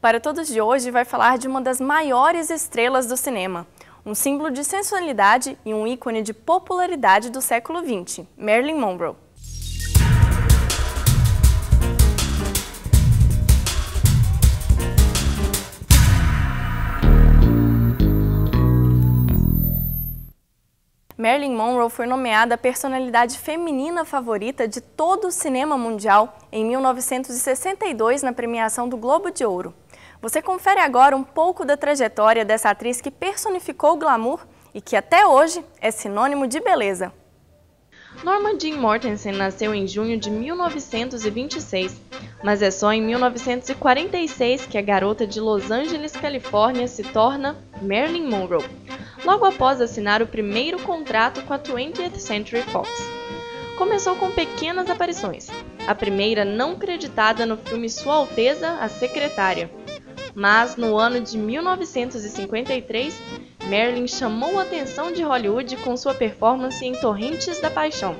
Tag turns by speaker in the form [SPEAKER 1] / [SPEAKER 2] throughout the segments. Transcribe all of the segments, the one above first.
[SPEAKER 1] Para Todos de hoje vai falar de uma das maiores estrelas do cinema, um símbolo de sensualidade e um ícone de popularidade do século XX, Marilyn Monroe. Marilyn Monroe foi nomeada a personalidade feminina favorita de todo o cinema mundial em 1962 na premiação do Globo de Ouro. Você confere agora um pouco da trajetória dessa atriz que personificou o glamour e que até hoje é sinônimo de beleza. Norma Jean Mortensen nasceu em junho de 1926, mas é só em 1946 que a garota de Los Angeles, Califórnia, se torna Marilyn Monroe, logo após assinar o primeiro contrato com a 20th Century Fox. Começou com pequenas aparições, a primeira não creditada no filme Sua Alteza, a Secretária. Mas, no ano de 1953, Marilyn chamou a atenção de Hollywood com sua performance em Torrentes da Paixão.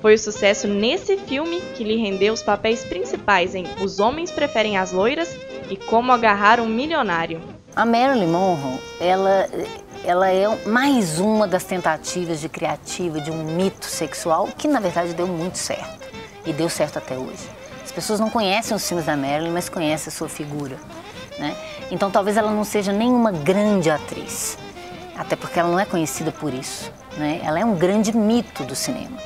[SPEAKER 1] Foi o sucesso nesse filme que lhe rendeu os papéis principais em Os Homens Preferem as Loiras e Como Agarrar um Milionário.
[SPEAKER 2] A Marilyn Monroe, ela é mais uma das tentativas de criativa de um mito sexual que, na verdade, deu muito certo. E deu certo até hoje. As pessoas não conhecem os filmes da Marilyn, mas conhecem a sua figura, né? Então, talvez ela não seja nenhuma grande atriz, até porque ela não é conhecida por isso, né? Ela é um grande mito do cinema.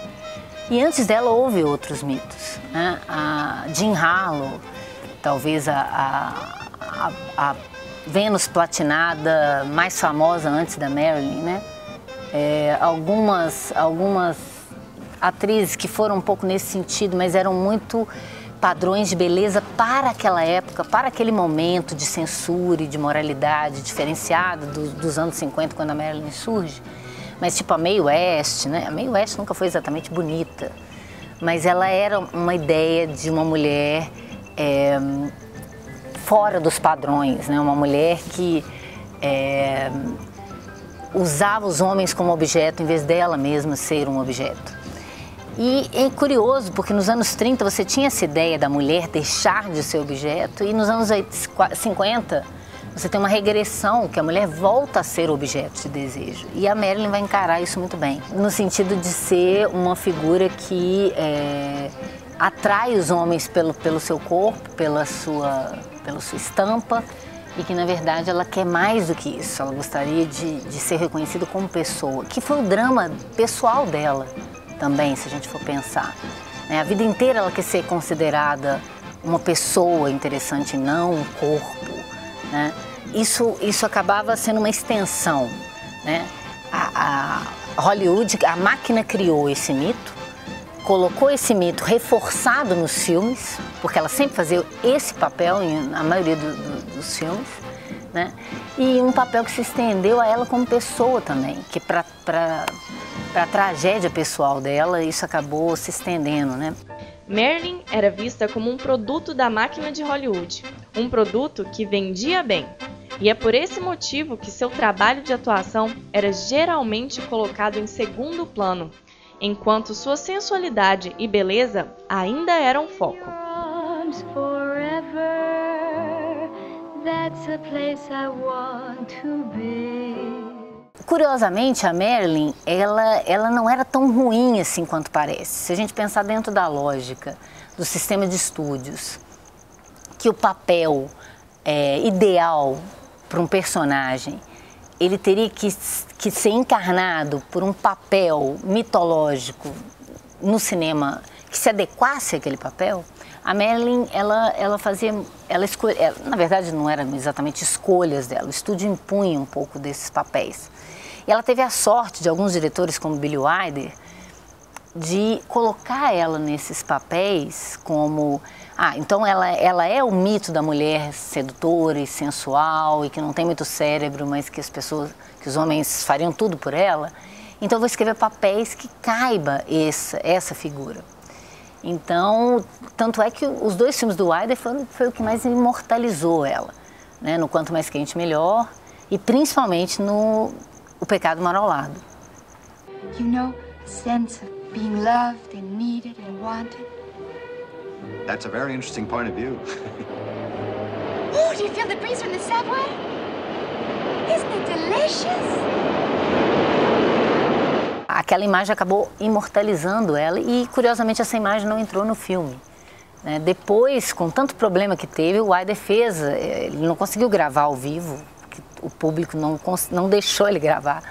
[SPEAKER 2] E antes dela houve outros mitos, né? A Jean Harlow, talvez a Vênus Platinada mais famosa antes da Marilyn, né? Algumas atrizes que foram um pouco nesse sentido, mas eram muito padrões de beleza para aquela época, para aquele momento de censura e de moralidade diferenciada dos anos 50, quando a Marilyn surge. Mas tipo a Mae West, né? A Mae West nunca foi exatamente bonita, mas ela era uma ideia de uma mulher fora dos padrões, né? Uma mulher que usava os homens como objeto em vez dela mesma ser um objeto. E é curioso, porque nos anos 30 você tinha essa ideia da mulher deixar de ser objeto, e nos anos 50 você tem uma regressão, que a mulher volta a ser objeto de desejo. E a Marilyn vai encarar isso muito bem, no sentido de ser uma figura que atrai os homens pelo seu corpo, pela sua estampa, e que na verdade ela quer mais do que isso, ela gostaria de ser reconhecida como pessoa, que foi o drama pessoal dela também, se a gente for pensar, né? A vida inteira ela quer ser considerada uma pessoa interessante, não um corpo, né? Isso acabava sendo uma extensão, né? A Hollywood, a máquina criou esse mito, colocou esse mito reforçado nos filmes, porque ela sempre fazia esse papel na maioria dos filmes, né? E um papel que se estendeu a ela como pessoa também, que para a tragédia pessoal dela, isso acabou se estendendo, né?
[SPEAKER 1] Marilyn era vista como um produto da máquina de Hollywood, um produto que vendia bem. E é por esse motivo que seu trabalho de atuação era geralmente colocado em segundo plano, enquanto sua sensualidade e beleza ainda eram foco.
[SPEAKER 2] Curiosamente, a Marilyn, ela não era tão ruim assim quanto parece. Se a gente pensar dentro da lógica do sistema de estúdios, que o papel ideal para um personagem, ele teria que ser encarnado por um papel mitológico no cinema que se adequasse àquele papel. A Marilyn, na verdade não eram exatamente escolhas dela, o estúdio impunha um pouco desses papéis. E ela teve a sorte de alguns diretores como Billy Wilder de colocar ela nesses papéis como... então ela é o mito da mulher sedutora e sensual e que não tem muito cérebro, mas que os homens fariam tudo por ela. Então eu vou escrever papéis que caiba essa figura. Então, tanto é que os dois filmes do Wilder foi o que mais imortalizou ela, né? No Quanto Mais Quente Melhor e principalmente no O Pecado Mora ao Lado.
[SPEAKER 3] You know, sense of being loved and needed and wanted.
[SPEAKER 4] That's a very interesting point of view.
[SPEAKER 3] Oh, do you feel the breeze from the subway? Isn't it delicious?
[SPEAKER 2] Aquela imagem acabou imortalizando ela e, curiosamente, essa imagem não entrou no filme. Depois, com tanto problema que teve, o Wilder fez, ele não conseguiu gravar ao vivo, porque o público não deixou ele gravar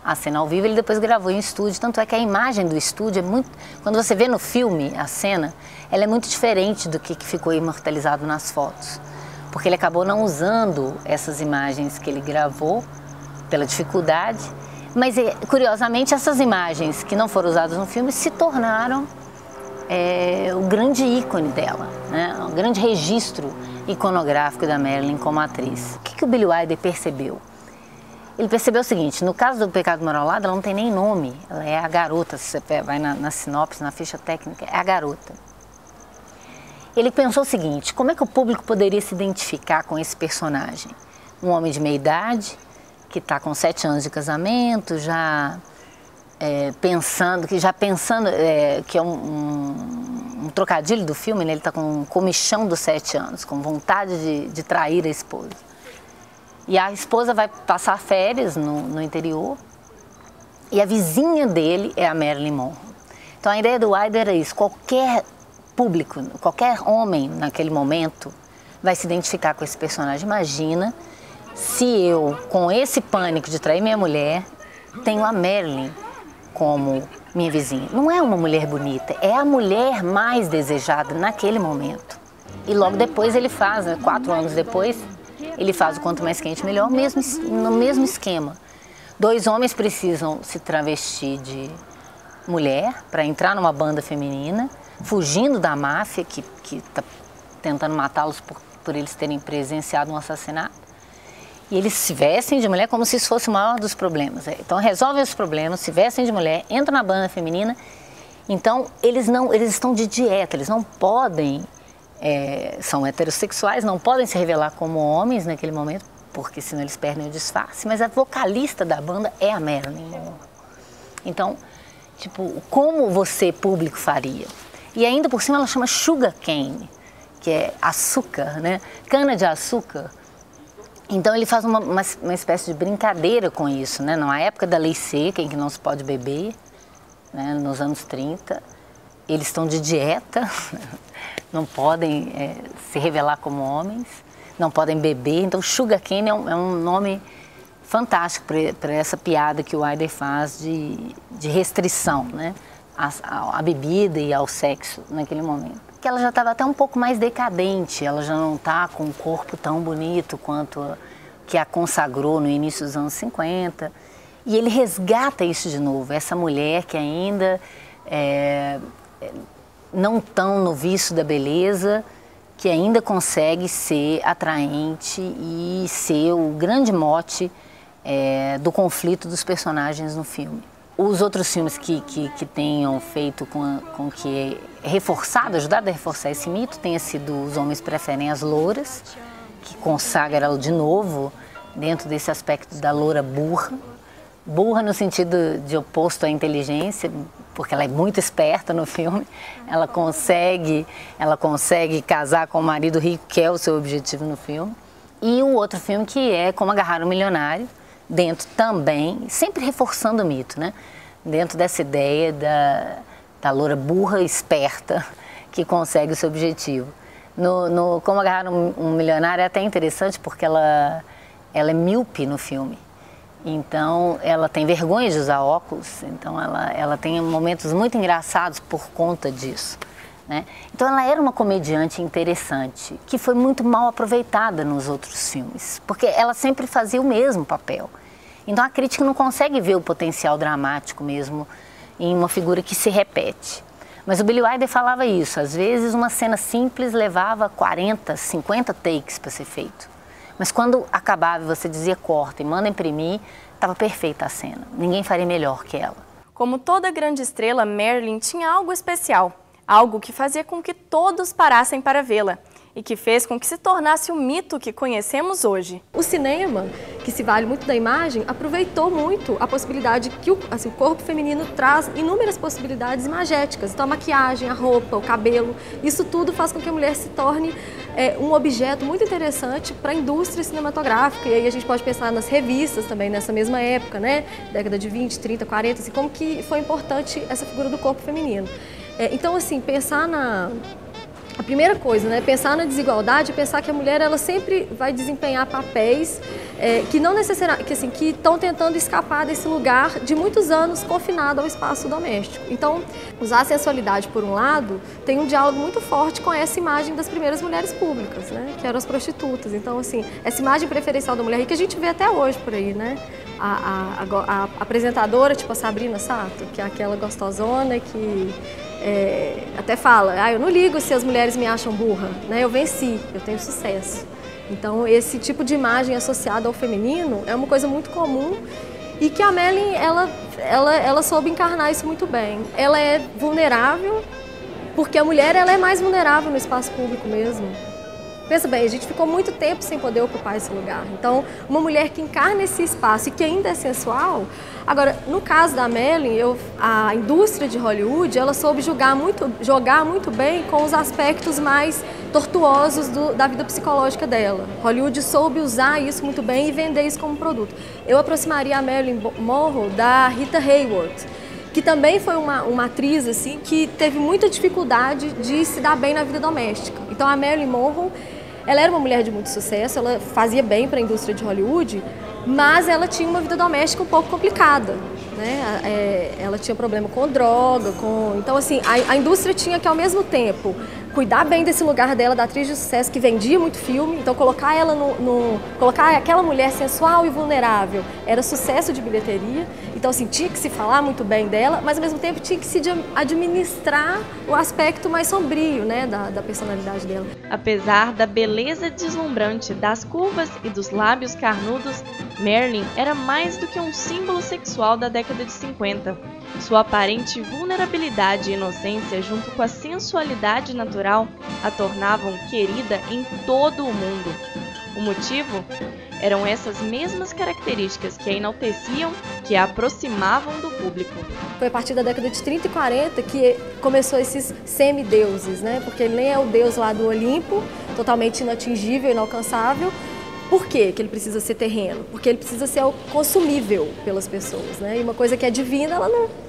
[SPEAKER 2] a cena ao vivo, ele depois gravou em estúdio, tanto é que a imagem do estúdio é muito... Quando você vê no filme a cena, ela é muito diferente do que ficou imortalizado nas fotos, porque ele acabou não usando essas imagens que ele gravou, pela dificuldade, mas, curiosamente, essas imagens que não foram usadas no filme se tornaram o grande ícone dela, né? O grande registro iconográfico da Marilyn como atriz. O que o Billy Wilder percebeu? Ele percebeu o seguinte: no caso do Pecado Moral Lado, ela não tem nem nome, ela é a garota, se você vai na sinopse, na ficha técnica, é a garota. Ele pensou o seguinte: como é que o público poderia se identificar com esse personagem? Um homem de meia idade, que está com 7 anos de casamento, já pensando que é um trocadilho do filme, né? Ele está com um comichão dos 7 anos, com vontade de trair a esposa. E a esposa vai passar férias no interior e a vizinha dele é a Marilyn Monroe. Então a ideia do Wilder era isso: qualquer público, qualquer homem naquele momento vai se identificar com esse personagem. Imagina se eu, com esse pânico de trair minha mulher, tenho a Marilyn como minha vizinha. Não é uma mulher bonita, é a mulher mais desejada naquele momento. E logo depois ele faz, 4 anos depois, ele faz o Quanto Mais Quente Melhor, no mesmo esquema. 2 homens precisam se travestir de mulher para entrar numa banda feminina, fugindo da máfia que está tentando matá-los por eles terem presenciado um assassinato. E eles se vestem de mulher como se isso fosse o maior dos problemas. Então resolvem os problemas, se vestem de mulher, entram na banda feminina. Então eles estão de dieta, eles não podem, são heterossexuais, não podem se revelar como homens naquele momento, porque senão eles perdem o disfarce. Mas a vocalista da banda é a Marilyn Monroe. Então, tipo, como você, público, faria? E ainda por cima ela chama sugar cane, que é açúcar, né? Cana de açúcar. Então ele faz uma espécie de brincadeira com isso, né? Na época da lei seca, em que não se pode beber, né? Nos anos 30, eles estão de dieta, não podem se revelar como homens, não podem beber. Então sugar cane é um nome fantástico para essa piada que o Wilder faz de restrição, né? À bebida e ao sexo naquele momento. Que ela já estava até um pouco mais decadente, ela já não está com um corpo tão bonito quanto que a consagrou no início dos anos 50. E ele resgata isso de novo, essa mulher que ainda não tão no vício da beleza, que ainda consegue ser atraente e ser o grande mote do conflito dos personagens no filme. Os outros filmes que tenham feito com que ajudado a reforçar esse mito, tenha sido Os Homens Preferem as Louras, que consagra ela de novo dentro desse aspecto da loura burra. Burra no sentido de oposto à inteligência, porque ela é muito esperta no filme. Ela consegue casar com o marido rico, que é o seu objetivo no filme. E um outro filme que é Como Agarrar um Milionário, dentro também, sempre reforçando o mito, né? Dentro dessa ideia da loura burra esperta que consegue o seu objetivo. No Como Agarrar um Milionário é até interessante porque ela é míope no filme. Então ela tem vergonha de usar óculos, então ela tem momentos muito engraçados por conta disso, né? Então ela era uma comediante interessante, que foi muito mal aproveitada nos outros filmes, porque ela sempre fazia o mesmo papel. Então a crítica não consegue ver o potencial dramático mesmo em uma figura que se repete. Mas o Billy Wilder falava isso, às vezes uma cena simples levava 40, 50 takes para ser feito. Mas quando acabava e você dizia corta e manda imprimir, estava perfeita a cena. Ninguém faria melhor que ela.
[SPEAKER 1] Como toda grande estrela, Marilyn tinha algo especial. Algo que fazia com que todos parassem para vê-la. e que fez com que se tornasse o mito que conhecemos hoje.
[SPEAKER 4] O cinema, que se vale muito da imagem, aproveitou muito a possibilidade que o corpo feminino traz inúmeras possibilidades imagéticas. Então a maquiagem, a roupa, o cabelo, isso tudo faz com que a mulher se torne um objeto muito interessante para a indústria cinematográfica. E aí a gente pode pensar nas revistas também, nessa mesma época, né? Década de 20, 30, 40, assim, como que foi importante essa figura do corpo feminino. Então, assim, pensar a primeira coisa, né, pensar na desigualdade, pensar que a mulher ela sempre vai desempenhar papéis que não necessariamente, que estão tentando escapar desse lugar de muitos anos confinado ao espaço doméstico. Então, usar a sensualidade por um lado tem um diálogo muito forte com essa imagem das primeiras mulheres públicas, né, que eram as prostitutas. Então, assim, essa imagem preferencial da mulher que a gente vê até hoje por aí, né, a apresentadora tipo a Sabrina Sato, que é aquela gostosona que até fala, eu não ligo se as mulheres me acham burra, né? Eu venci, eu tenho sucesso. Então esse tipo de imagem associada ao feminino é uma coisa muito comum e que a Marilyn, ela soube encarnar isso muito bem. Ela é vulnerável, porque a mulher ela é mais vulnerável no espaço público mesmo. Pensa bem, a gente ficou muito tempo sem poder ocupar esse lugar. Então, uma mulher que encarna esse espaço e que ainda é sensual... Agora, no caso da Marilyn, a indústria de Hollywood, ela soube jogar muito bem com os aspectos mais tortuosos da vida psicológica dela. Hollywood soube usar isso muito bem e vender isso como produto. Eu aproximaria a Marilyn Monroe da Rita Hayworth, que também foi uma atriz assim, que teve muita dificuldade de se dar bem na vida doméstica. Então, a Marilyn Monroe, ela era uma mulher de muito sucesso, ela fazia bem para a indústria de Hollywood, mas ela tinha uma vida doméstica um pouco complicada, né? Ela tinha problema com droga, então assim, a indústria tinha que ao mesmo tempo cuidar bem desse lugar dela, da atriz de sucesso que vendia muito filme, então colocar ela colocar aquela mulher sensual e vulnerável era sucesso de bilheteria, então assim, tinha que se falar muito bem dela, mas ao mesmo tempo tinha que se administrar o aspecto mais sombrio, né, da personalidade dela.
[SPEAKER 5] Apesar da beleza deslumbrante das curvas e dos lábios carnudos, Marilyn era mais do que um símbolo sexual da década de 50. Sua aparente vulnerabilidade e inocência, junto com a sensualidade natural, a tornavam querida em todo o mundo. O motivo? Eram essas mesmas características que a enalteciam, que a aproximavam do público.
[SPEAKER 4] Foi a partir da década de 30 e 40 que começou esses semideuses, né? Porque ele nem é o deus lá do Olimpo, totalmente inatingível, inalcançável. Por quê que ele precisa ser terreno? Porque ele precisa ser consumível pelas pessoas, né? E uma coisa que é divina,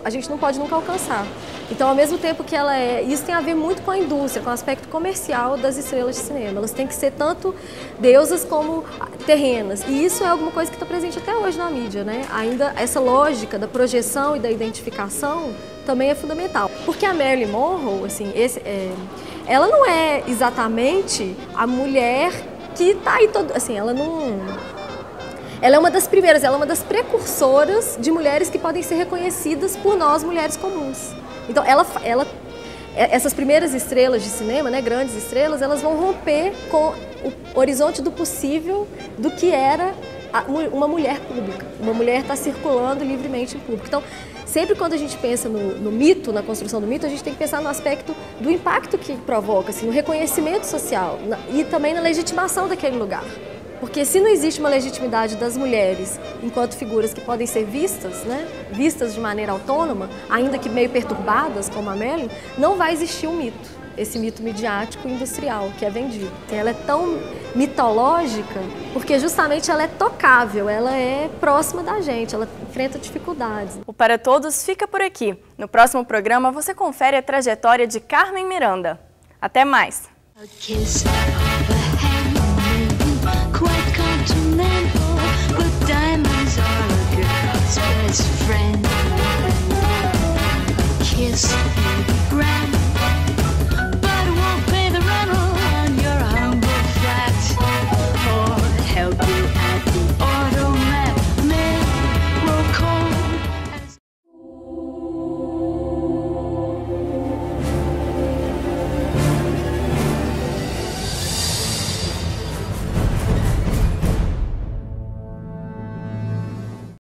[SPEAKER 4] a gente não pode nunca alcançar. Então, ao mesmo tempo que ela isso tem a ver muito com a indústria, com o aspecto comercial das estrelas de cinema. Elas têm que ser tanto deusas como terrenas. E isso é alguma coisa que está presente até hoje na mídia, né? Ainda essa lógica da projeção e da identificação também é fundamental. Porque a Marilyn Monroe, assim, ela não é exatamente a mulher que está aí assim, ela é uma das primeiras, ela é uma das precursoras de mulheres que podem ser reconhecidas por nós, mulheres comuns. Então, essas primeiras estrelas de cinema, né, grandes estrelas, elas vão romper com o horizonte do possível do que era uma mulher pública. Uma mulher está circulando livremente em público. Então, sempre quando a gente pensa no mito, na construção do mito, a gente tem que pensar no aspecto do impacto que provoca, assim, no reconhecimento social e também na legitimação daquele lugar. Porque se não existe uma legitimidade das mulheres enquanto figuras que podem ser vistas, né, vistas de maneira autônoma, ainda que meio perturbadas, como a Marilyn, não vai existir um mito. Esse mito midiático industrial que é vendido. Ela é tão mitológica porque justamente ela é tocável, ela é próxima da gente, ela enfrenta dificuldades.
[SPEAKER 1] O Para Todos fica por aqui. No próximo programa você confere a trajetória de Carmen Miranda. Até mais!